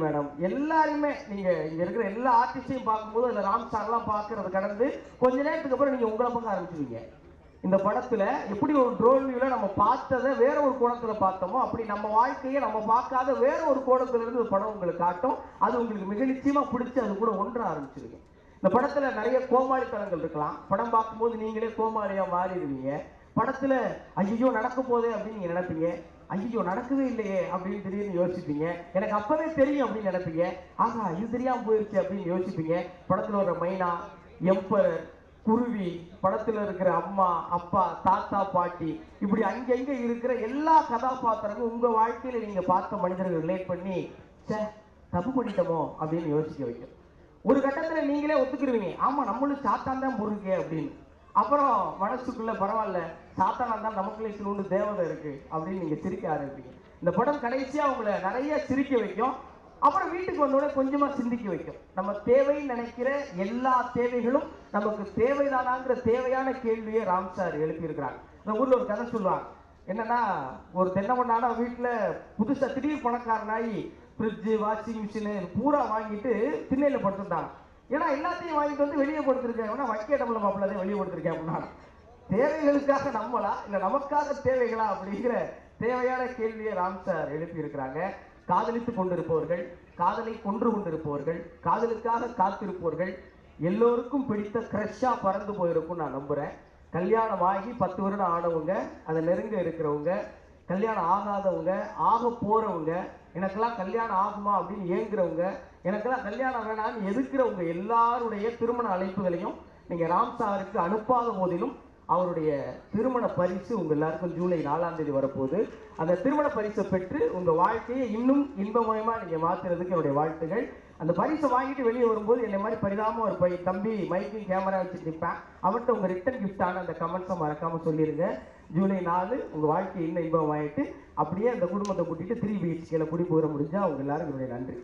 Madam. எல்லாருமே நீங்க இங்க இருக்கிற எல்லா ஆர்டிஸ்டையும் பார்க்கும்போது அந்த ராம் சார்லாம் பார்க்கறது கடந்து கொஞ்ச நேரத்துக்கு அப்புறம் நீங்க உங்களை பார்க்க ஆரம்பிச்சுவீங்க. இந்த படத்துல எப்படி ஒரு ட்ரோன் வியூல நம்ம பார்த்ததை வேற ஒரு கோணத்துல பார்த்தோமோ அப்படி நம்ம வாழ்க்கையை நம்ம பார்க்காத வேற ஒரு கோணத்துல இருந்து ஒரு படம் உங்களுக்கு காட்டும். அது உங்களுக்கு மிக நிச்சயமா பிடிச்சி அது கூட ஒன்ற ஆரம்பிச்சிருங்க. இந்த படத்துல நிறைய கோமாளித்தனங்கள் இருக்கலாம். படம் பார்க்கும்போது நீங்களே கோமாளியா மாறிடுவீங்க. படத்துல ஐயோ நடக்க போதே அப்படின்னு நீங்க நினைப்பீங்க. ஐயோ நடக்கவே இல்லையே அப்படின்னு திடீர்னு யோசிப்பீங்க. எனக்கு அப்பவே தெரியும் அப்படின்னு நினைப்பீங்க. ஆகா இது தெரியாம போயிருச்சு அப்படின்னு யோசிப்பீங்க. படத்துல ஒரு மைனா, எம்பரர், குருவி, படத்துல இருக்கிற அம்மா, அப்பா, தாத்தா, பாட்டி, இப்படி அங்கங்க இருக்கிற எல்லா கதாபாத்திரங்களும் உங்க வாழ்க்கையில நீங்க பார்த்த மனிதர்கள் ரிலேட் பண்ணி தப்பு பண்ணிட்டோமோ அப்படின்னு யோசிக்க வைக்கும். ஒரு கட்டத்துல நீங்களே ஒத்துக்கிடுவீங்க, ஆமா நம்மளும் சாத்தான் தான் முருகே அப்படின்னு. அப்புறம் மனசுக்குள்ள பரவாயில்ல சாத்தானா தான் நமக்குள்ளே சில தேவதை இருக்கு அப்படின்னு நீங்க சிரிக்க ஆரம்பிப்பீங்க. இந்த படம் கடைசியா உங்களை நிறைய சிரிக்க வைக்கும். அப்புறம் வீட்டுக்கு வந்தோடனே கொஞ்சமா சிந்திக்க வைக்கும். நம்ம தேவைன்னு நினைக்கிற எல்லா தேவைகளும் நமக்கு தேவைதானாங்கிற தேவையான கேள்வியை ராம் சார் எழுப்பியிருக்கிறாங்க. இந்த ஊர்ல ஒரு கதை சொல்லுவாங்க. என்னன்னா, ஒரு தென்னமண்ணான வீட்டுல புதுசா திடீர் பணக்காரனாகி ஃப்ரிட்ஜு, வாஷிங் மிஷினு பூரா வாங்கிட்டு திண்ணையில படுத்துட்டாங்க. ஏன்னா எல்லாத்தையும் வாங்கிட்டு வந்து வெளியே கொடுத்துருக்கேன், வைக்க இடம்ல மாப்பிள்ளதை வெளியே கொடுத்துருக்கேன் அப்படின்னா, தேவைகளுக்காக நம்மளா இல்லை நமக்காக தேவைகளா அப்படிங்கிற தேவையான கேள்வியை ராம் சார் எழுப்பி இருக்கிறாங்க. காதலித்துக் கொண்டிருப்பவர்கள், காதலை கொன்று கொண்டிருப்பவர்கள், காதலுக்காக காத்திருப்பவர்கள் எல்லோருக்கும் பிடித்த கிரஷா பறந்து போயிருக்கும் நான் நம்புறேன். கல்யாணம் ஆகி 10 வருடம் ஆனவங்க, அதை நெருங்க இருக்கிறவங்க, கல்யாணம் ஆகாதவங்க, ஆக போறவங்க, எனக்கெல்லாம் கல்யாணம் ஆகுமா அப்படின்னு ஏங்குறவங்க, எனக்கெல்லாம் கல்யாணம் வேணான்னு எதிர்க்கிறவங்க எல்லாருடைய திருமண அழைப்புகளையும் நீங்க ராம் சாருக்கு அனுப்பாத போதிலும் அவருடைய திருமண பரிசு உங்க எல்லாருக்கும் ஜூலை 4ஆம் தேதி வரப்போகுது. அந்த திருமண பரிசை பெற்று உங்க வாழ்க்கையை இன்னும் இன்பமயமா நீங்க மாத்துறதுக்கு என்னுடைய வாழ்த்துகள். அந்த பரிசை வாங்கிட்டு வெளியே வரும்போது என்னை மாதிரி பரிதாம ஒரு தம்பி மைக்கும் கேமரா வச்சுட்டு இருப்பேன். அவர்கிட்ட உங்க ரிட்டன் கிஃப்டான அந்த கமெண்ட்ஸை மறக்காம சொல்லிடுங்க. ஜூலை 4 உங்க வாழ்க்கை இன்னும் இன்பமாயிட்டு அப்படியே அந்த குடும்பத்தை கூட்டிட்டு 3 BHK குடி போகிற முடிஞ்சா உங்க எல்லாரும் என்னுடைய நன்றி.